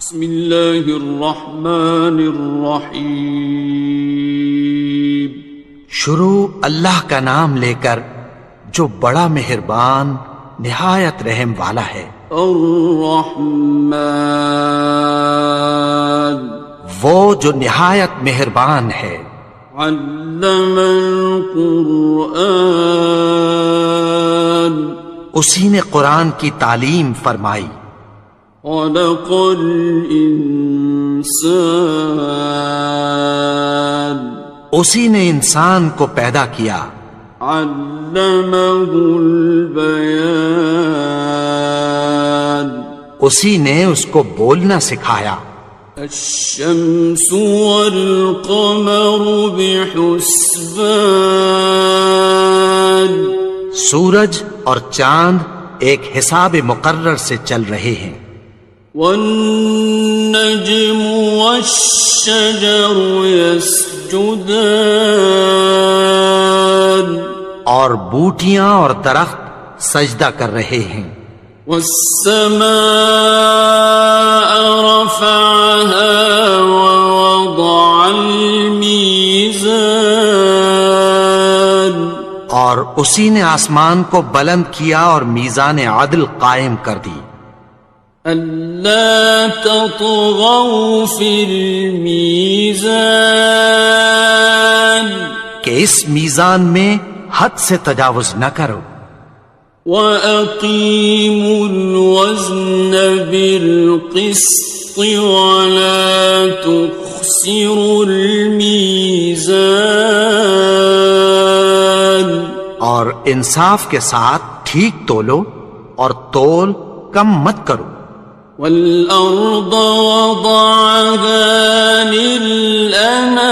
بسم اللہ الرحمن الرحیم۔ شروع اللہ کا نام لے کر جو بڑا مہربان نہایت رحم والا ہے۔ الرحمن، وہ جو نہایت مہربان ہے۔ علم القرآن، اسی نے قرآن کی تعلیم فرمائی۔ خلق الانسان، اسی نے انسان کو پیدا کیا۔ علمہ البیان، اسی نے اس کو بولنا سکھایا۔ الشمس والقمر بحسبان، سورج اور چاند ایک حساب مقرر سے چل رہے ہیں۔ والنجم والشجر يسجدان، اور بوٹیاں اور درخت سجدہ کر رہے ہیں۔ والسماء رفعها ووضع الميزان، اور اسی نے آسمان کو بلند کیا اور میزان عدل قائم کر دی۔ أَلَّا تَطْغَوْا فِي الْمِيزَانِ، کہ اس میزان میں حد سے تجاوز نہ کرو۔ وَأَقِيمُوا الْوَزْنَ بِالْقِسْطِ وَلَا تُخْسِرُوا الْمِيزَانَ، اور انصاف کے ساتھ ٹھیک تولو اور تول کم مت کرو۔ وَالْأَرْضَ وَضَعَهَا لِلْأَنَامِ،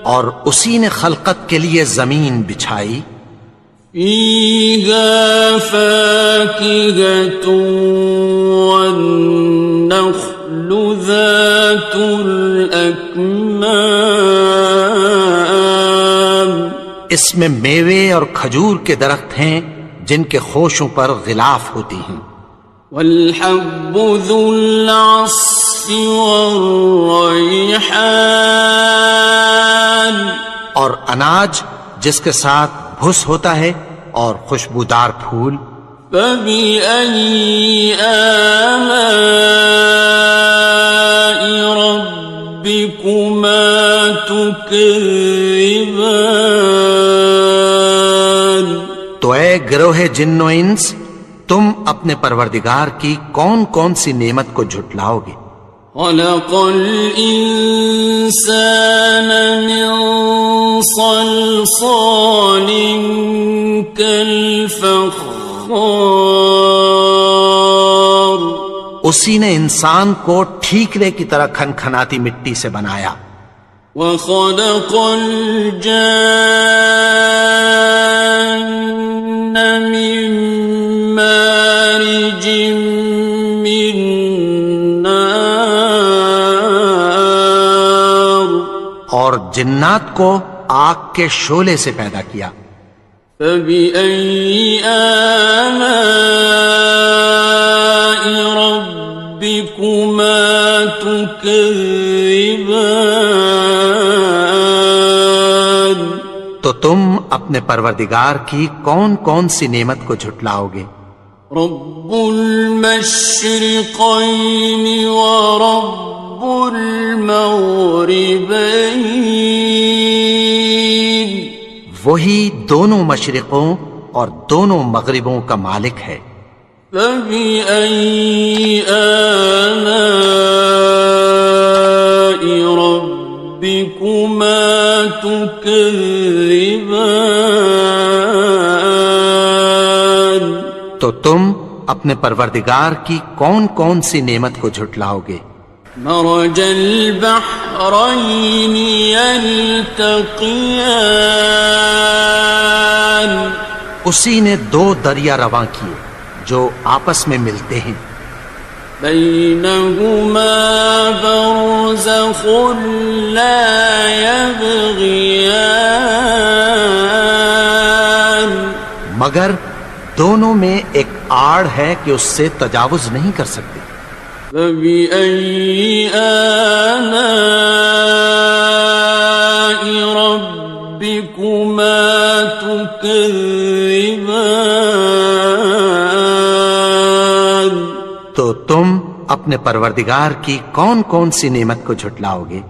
اور اسی نے خلقت کے لیے زمین بچھائی۔ فِيهَا فَاكِهَةٌ وَالنَّخْلُ ذَاتُ الْأَكْمَامِ، اس میں میوے اور کھجور کے درخت ہیں جن کے خوشوں پر غلاف ہوتی ہیں۔ وَالْحَبُّ ذُو الْعَصْفِ وَالرَّيْحَانِ، اور اناج جس کے ساتھ بھس ہوتا ہے اور خوشبودار پھول۔ فَبِأَيِّ آلَاءِ رَبِّكُمَا تُكَذِّبَانِ، تو اے گروہ جن و انس، تم اپنے پروردگار کی کون کون سی نعمت کو جھٹلاؤ گے؟ خَلَقَ الْإِنسَانَ مِنْ صَلْصَالٍ كَالْفَخَّارِ، اسی نے انسان کو ٹھیکرے کی طرح کھنکھناتی مٹی سے بنایا۔ وَخَلَقَ الْجَانَّ مِن مَّارِجٍ مِّن نَّارٍ، اور جنات کو آگ کے شعلے سے پیدا کیا۔ فَبِأَيِّ آلَاءِ رَبِّكُمَا تُكَذِّبَانِ، تو تم اپنے پروردگار کی کون کون سی نعمت کو جھٹلاؤ گے؟ رب المشرقین ورب المغربین، وہی دونوں مشرقوں اور دونوں مغربوں کا مالک ہے۔ فَبِأَيِّ آلَاءِ رَبِّكُمَا تُكَذِّبَانِ، تو تم اپنے پروردگار کی کون کون سی نعمت کو جھٹلاؤ گے؟ مرج البحرین یلتقیان، اسی نے دو دریا رواں کیے جو آپس میں ملتے ہیں۔ بینہما برزخ لا یبغیان، مگر دونوں میں ایک آڑ ہے کہ اس سے تجاوز نہیں کر سکتے. فبأي آلاء ربكما تكذبان. تو تم اپنے پروردگار کی کون کون سی نعمت کو جھٹلاؤ گے؟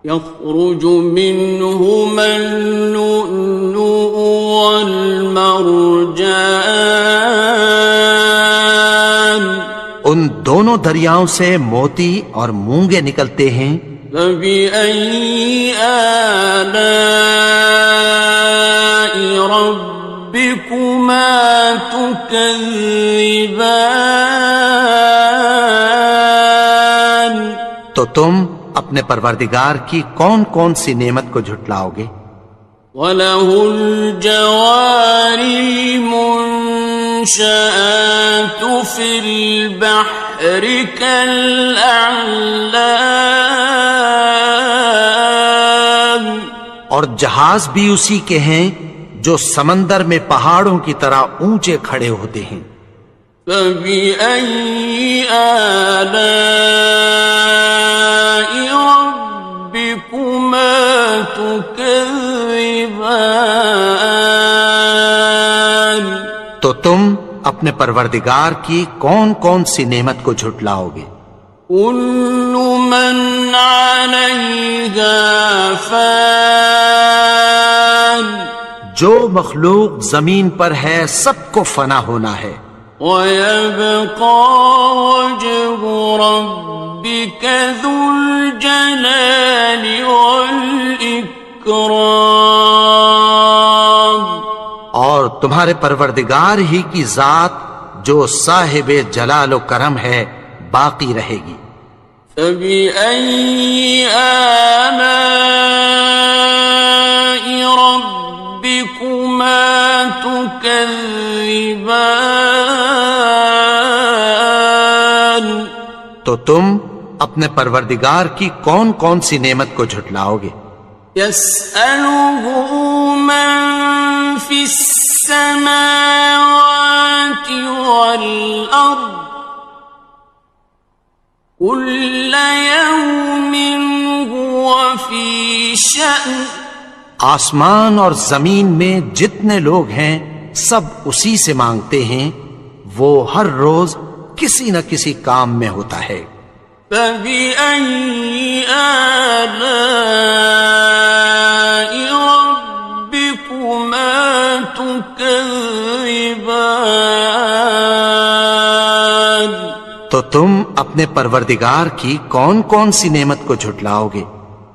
يخرج منهما اللؤلؤ والمرجان. ان دونوں دریاؤں سے موتی اور مونگے نکلتے ہیں. فبأي آلاء ربكما تكذبان. تو تم اپنے پروردگار کی کون کون سی نعمت کو جھٹلاؤ گے؟ وَلَهُ الْجَوَارِ الْمُنشَآتُ فِي الْبَحْرِ كَالْأَعْلَامِ. اور جہاز بھی اسی کے ہیں جو سمندر میں پہاڑوں کی طرح اونچے کھڑے ہوتے ہیں. فَبِأَيِّ آلَاءِ رَبِّكُمَا تُكَذِّبَانِ. تو تم اپنے پروردگار کی کون کون سی نعمت کو جھٹلاؤ گے؟ كُلُّ مَنْ عَلَيْهَا فَانٍ. جو مخلوق زمین پر ہے سب کو فنا ہونا ہے. وَيَبْقَى وَجْهُ رَبِّكَ ذُو الْجَلَالِ وَالْإِكْرَامِ. اور تمہارے پروردگار ہی کی ذات جو صاحب جلال و کرم ہے باقی رہے گی. فَبِأَيِّ آلَاءِ رَبِّكُمَا تُكَذِّبَانِ. تو تم اپنے پروردگار کی کون کون سی نعمت کو جھٹلاؤ گے؟ يَسْأَلُهُ مَن فِي السَّمَاوَاتِ وَالْأَرْضِ كُلَّ يَوْمٍ هُوَ فِي شَأْنٍ. آسمان اور زمین میں جتنے لوگ ہیں سب اسی سے مانگتے ہیں، وہ ہر روز کسی نہ کسی کام میں ہوتا ہے. فَبِأَيِّ آلَاءِ رَبِّكُمَا تُكَذِّبَانِ. تو تم اپنے پروردگار کی کون کون سی نعمت کو جھٹلاؤ گے؟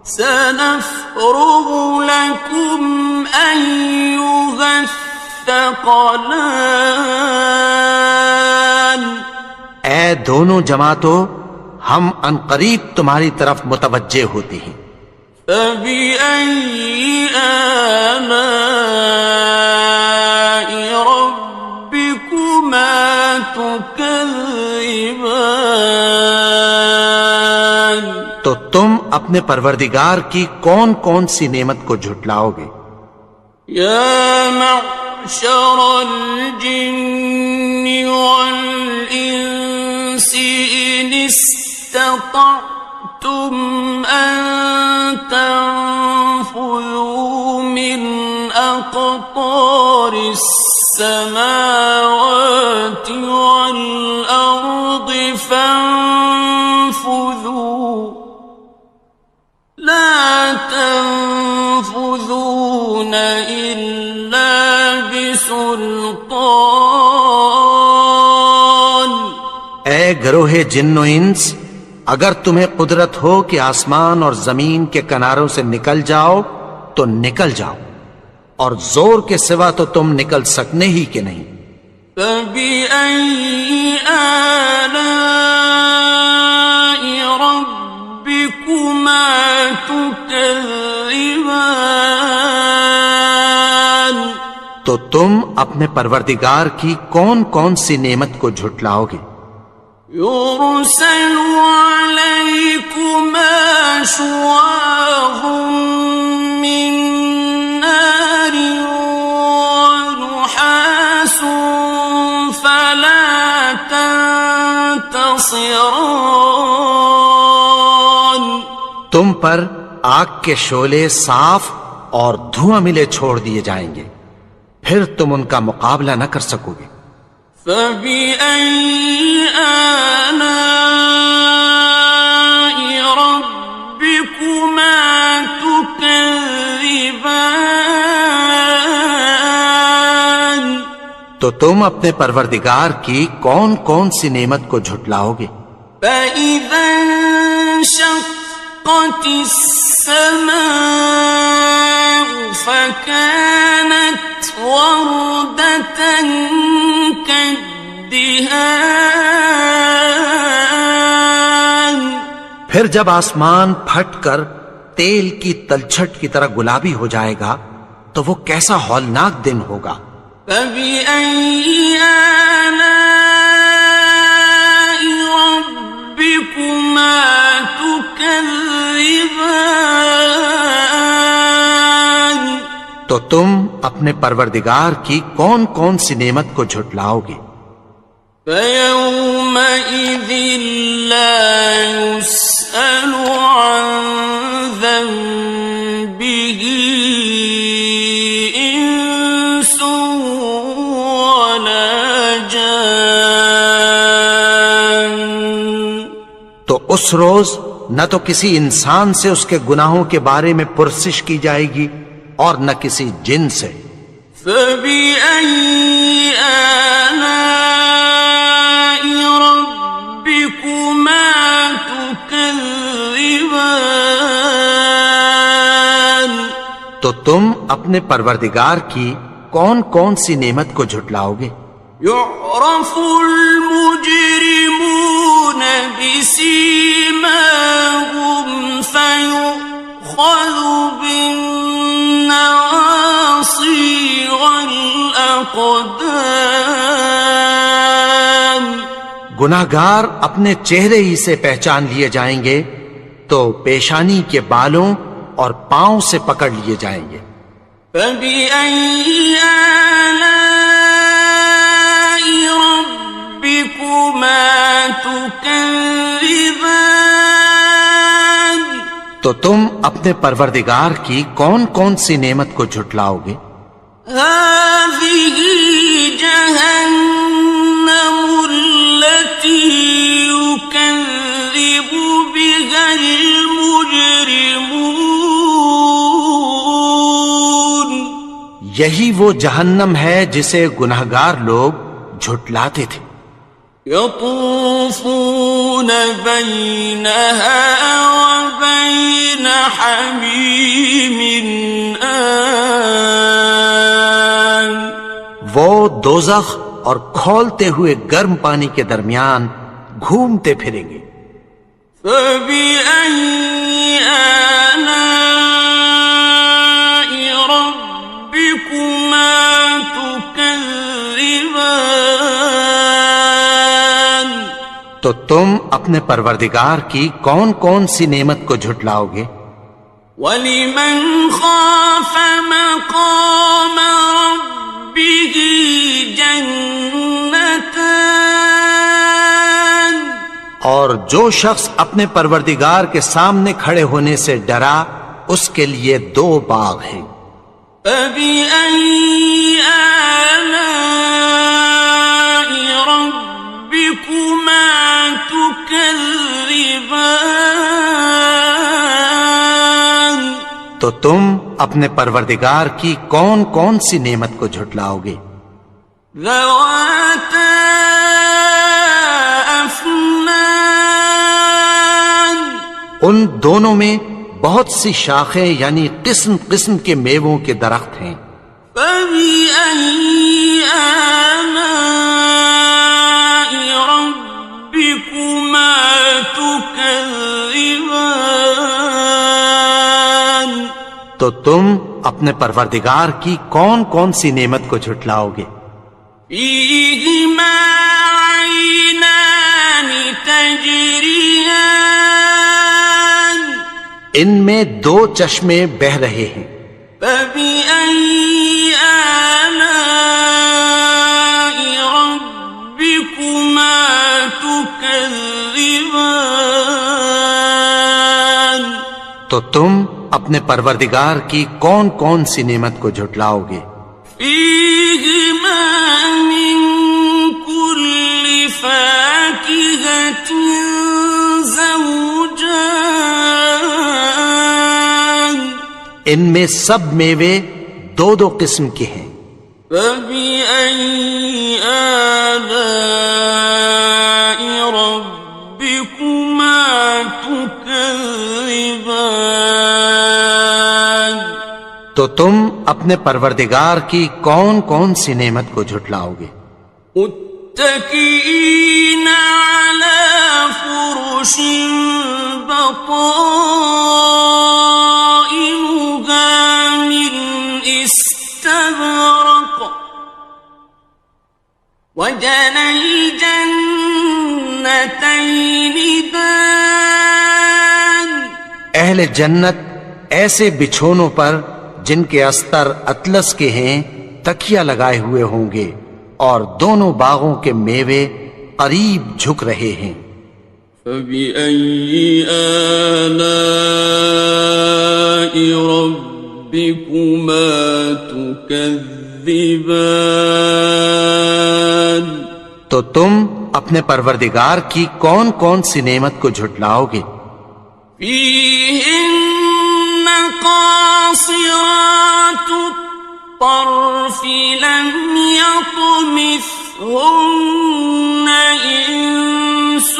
سَنَفْرُغُ لَكُمْ أَيُّهَ الثَّقَلَانِ. اے دونوں جماعتوں، ہم عنقریب تمہاری طرف متوجہ ہوتے ہیں. فَبِأَيِّ آلَاءِ رَبِّكُمَا تُكَذِّبَانِ. تو تم اپنے پروردگار کی کون کون سی نعمت کو جھٹلاؤ گے؟ يَا مَعْشَرَ الْجِنِّ وَالْإِنسِ إِنِ اسْتَطَعْتُمْ أَن تَنفُذُوا مِنْ أَقْطَارِ السَّمَاوَاتِ وَالْأَرْضِ فَانفُذُوا لَا تَنفُذُونَ إِلَّا بِسُلْطَانٍ. اے گروہ جن و انس، اگر تمہیں قدرت ہو کہ آسمان اور زمین کے کناروں سے نکل جاؤ تو نکل جاؤ، اور زور کے سوا تو تم نکل سکنے ہی کہ نہیں. فَبِأَيِّ آلَاءِ رَبِّكُمَا تُكَذِّبَانِ. تو تم اپنے پروردگار کی کون کون سی نعمت کو جھٹلاؤ گے؟ يُرْسَلُ عَلَيْكُمَا شُوَاظٌ مِّن نَّارٍ وَنُحَاسٌ خاصران. تم پر آگ کے شعلے صاف اور دھواں ملے چھوڑ دیے جائیں گے، پھر تم ان کا مقابلہ نہ کر سکو گے۔ فَبِأَيِّ آلَاءِ رَبِّكُمَا تُكَذِّبَانِ. تو تم اپنے پروردگار کی کون کون سی نعمت کو جھٹلاؤ گے؟ فَإِذَا انشَقَّتِ السَّمَاءُ فَكَانَتْ وَرْدَةً كَالدِّهَانِ. پھر جب آسمان پھٹ کر تیل کی تلچھٹ کی طرح گلابی ہو جائے گا تو وہ کیسا ہولناک دن ہوگا۔ فَبِأَيِّ آلَاءِ رَبِّكُمَا تُكَذِّبَانِ. تو تم اپنے پروردگار کی کون کون سی نعمت کو جھٹلاؤ گے؟ فَيَوْمَئِذٍ لَا يُسْأَلُ عَنْ ذَنبِهِ إِنسٌ وَلَا جَانٌ. تو اس روز نہ تو کسی انسان سے اس کے گناہوں کے بارے میں پرسش کی جائے گی اور نہ کسی جن سے۔ فَبِأَيِّ آلَاءِ رَبِّكُمَا تُكَذِّبَانِ. تو تم اپنے پروردگار کی کون کون سی نعمت کو جھٹلاؤ گے؟ يُعْرَفُ الْمُجْرِمُونَ بِسِيمَاهُمْ فَيُؤْخَذُ بِالنَّوَاصِي وَالْأَقْدَامِ. گناہگار اپنے چہرے ہی سے پہچان لیے جائیں گے تو پیشانی کے بالوں اور پاؤں سے پکڑ لیے جائیں گے۔ فَبِأَيِّ آلَاءِ رَبِّكُمَا تُكَذِّبَانِ. تو تم اپنے پروردگار کی کون کون سی نعمت کو جھٹلاؤ گے؟ هَٰذِهِ جَهَنَّمُ الَّتِي يُكَذِّبُ بِهَا الْمُجْرِمُونَ. یہی وہ جہنم ہے جسے گناہگار لوگ جھٹلاتے تھے۔ يَطُوفُونَ بَيْنَهَا وَبَيْنَ حَمِيمٍ آنٍ. وہ دوزخ اور کھولتے ہوئے گرم پانی کے درمیان گھومتے پھریں گے۔ فَبِأَيِّ آلَاءِ رَبِّكُمَا تُكَذِّبَانِ. تو تم اپنے پروردگار کی کون کون سی نعمت کو جھٹلاؤ گے؟ وَلِمَنْ خَافَ مَقَامَ رَبِّهِ جَنَّتَانِ. اور جو شخص اپنے پروردگار کے سامنے کھڑے ہونے سے ڈرا اس کے لیے 2 باغ ہیں۔ فَبِأَيِّ آلَاءِ رَبِّكُمَا تُكَذِّبَانِ. تو تم اپنے پروردگار کی کون کون سی نعمت کو جھٹلاؤ گے؟ ذَوَاتَا أَفْنَانٍ. ان دونوں میں بہت سی شاخیں یعنی قسم قسم کے میووں کے درخت ہیں۔ فَبِأَيِّ آلَاءِ رَبِّكُمَا تُكَذِّبَانِ. تو تم اپنے پروردگار کی کون کون سی نعمت کو جھٹلاؤ گے؟ فِيهِمَا عَيْنَانِ تَجْرِيَانِ. ان میں 2 چشمے بہہ رہے ہیں۔ فَبِأَيِّ آلَاءِ رَبِّكُمَا تُكَذِّبَانِ. تكذبان تو تم اپنے پروردگار کی کون کون سی نعمت کو جھٹلاؤ گے؟ فيهما من كل فاكهة زوجان ان میں سب میوے دو دو قسم کے ہیں۔ فبأي آلاء ربكما تكذبان تو تم اپنے پروردگار کی کون کون سی نعمت کو جھٹلاؤ گے؟ متكئين على فرش بطائنها من استبرق وجنى الجنتين دان اہل جنت ایسے بچھونوں پر جن کے استر اطلس کے ہیں تکیہ لگائے ہوئے ہوں گے، اور دونوں باغوں کے میوے قریب جھک رہے ہیں۔ فبأي آلاء ربكما تكذبان تو تم اپنے پروردگار کی کون کون سی نعمت کو جھٹلاؤ گے؟ فيهن قاصرات الطرف لم يطمثهن إنس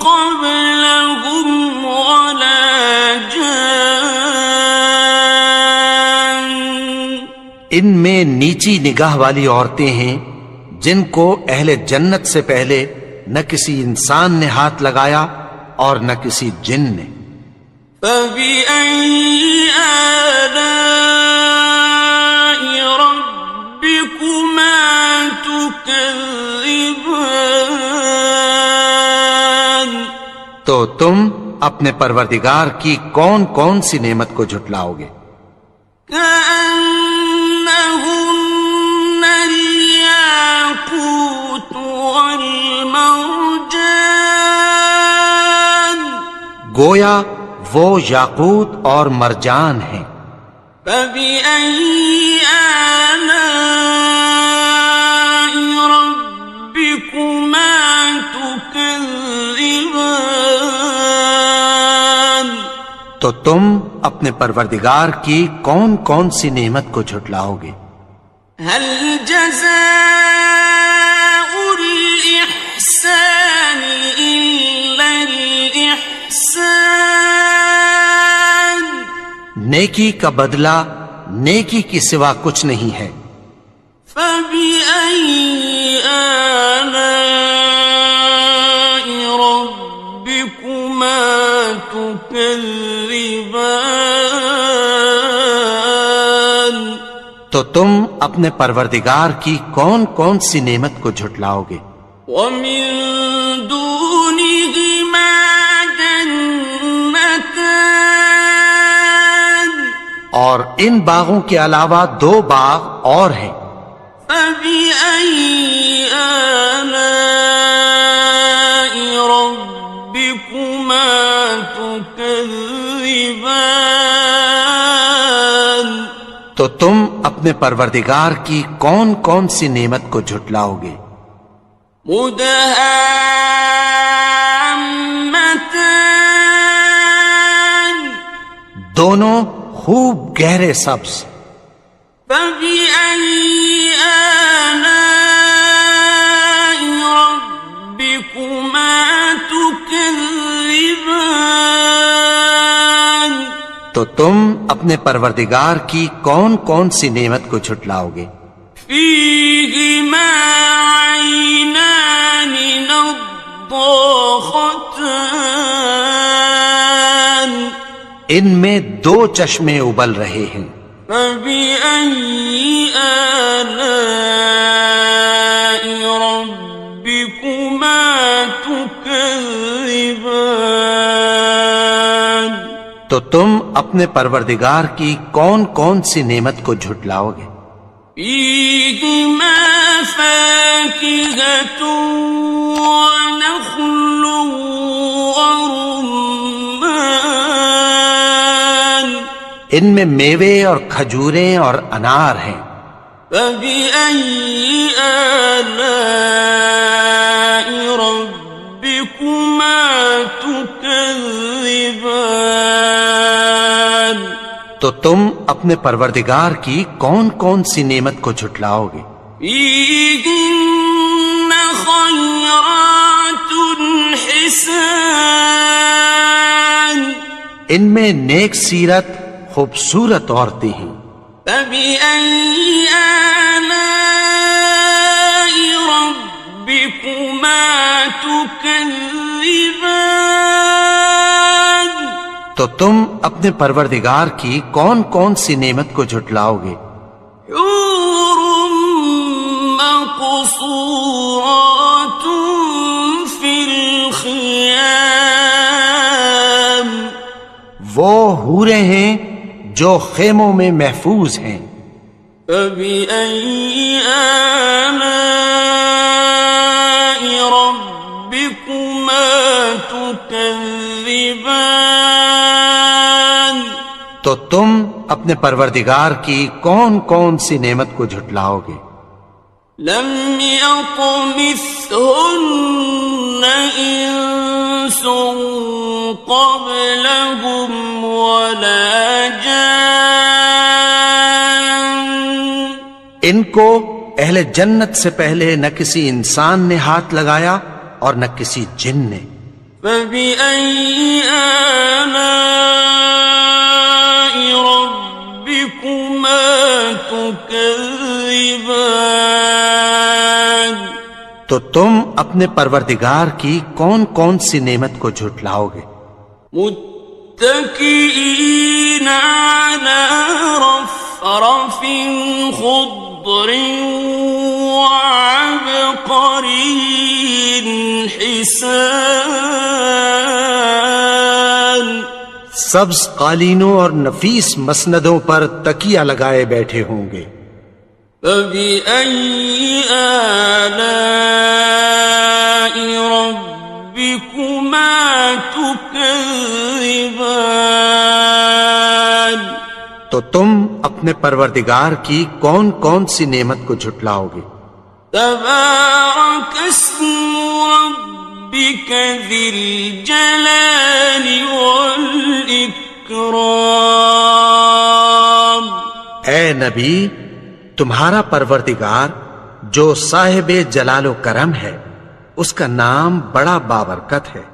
قبلهم ولا جان ان میں نیچی نگاہ والی عورتیں ہیں جن کو اہل جنت سے پہلے نہ کسی انسان نے ہاتھ لگایا اور نہ کسی جن نے۔ فبأي آلاء ربكما تكذبان تو تم اپنے پروردگار کی کون کون سی نعمت کو جھٹلاؤ گے؟ كأنهن الياقوت والمرجان گویا وہ یاقوت اور مرجان ہیں۔ فبأي آلاء ربكما تكذبان تو تم اپنے پروردگار کی کون کون سی نعمت کو جھٹلاؤ گے؟ هل جزاء الإحسان إلا الإحسان نیکی کا بدلہ نیکی کی سوا کچھ نہیں ہے۔ فبأي آلاء ربكما تكذبان تو تم اپنے پروردگار کی کون کون سی نعمت کو جھٹلاؤ گے؟ ومن دونهما جنتان اور ان باغوں کے علاوہ دو باغ اور ہیں۔ فبأي آلاء ربكما تكذبان تو تم اپنے پروردگار کی کون کون سی نعمت کو جھٹلاؤ گے؟ مدهامتان دونوں خوب گہرے سبز۔ فبأي آلاء ربكما تكذبان تو تم اپنے پروردگار کی کون کون سی نعمت کو جھٹلاؤ گے؟ فيهما عينان نضاختان ان میں دو چشمے ابل رہے ہیں۔ فبأي آلاء ربكما تكذبان تو تم اپنے پروردگار کی کون کون سی نعمت کو جھٹلاؤ گے؟ فيهما فاكهة ونخل ورمان ان میں میوے اور کھجوریں اور انار ہیں. فبأي آلاء ربكما تكذبان تو تم اپنے پروردگار کی کون کون سی نعمت کو جھٹلاؤ گے؟ فيهن خيرات حسان ان میں نیک سیرت خوبصورت عورتیں ہیں. فبأي آلاء ربكما تكذبان تو تم اپنے پروردگار کی کون کون سی نعمت کو جھٹلاؤ گے؟ حور مقصورات في الخيام وہ حوریں ہیں جو خیموں میں محفوظ ہیں. فبأي آلاء ربكما تكذبان تو تم اپنے پروردگار کی کون کون سی نعمت کو جھٹلاؤ گے؟ لم يطمثهن إنس قبلهم ولا جان ان کو اہل جنت سے پہلے نہ کسی انسان نے ہاتھ لگایا اور نہ کسی جن نے. فبأي آلاء ربكما تكذبان تو تم اپنے پروردگار کی کون کون سی نعمت کو جھٹلاؤ گے؟ متكئين على رفرف خضر وعبقري حسان سبز قالینوں اور نفیس مسندوں پر تکیہ لگائے بیٹھے ہوں گے. فبأي آلاء ربكما تكذبان تو تم اپنے پروردگار کی کون کون سی نعمت کو جھٹلاؤ گے؟ تبارك اسم ربك ذي الجلال والإكرام اے نبی، تمہارا پروردگار جو صاحب جلال و کرم ہے، اس کا نام بڑا بابرکت ہے.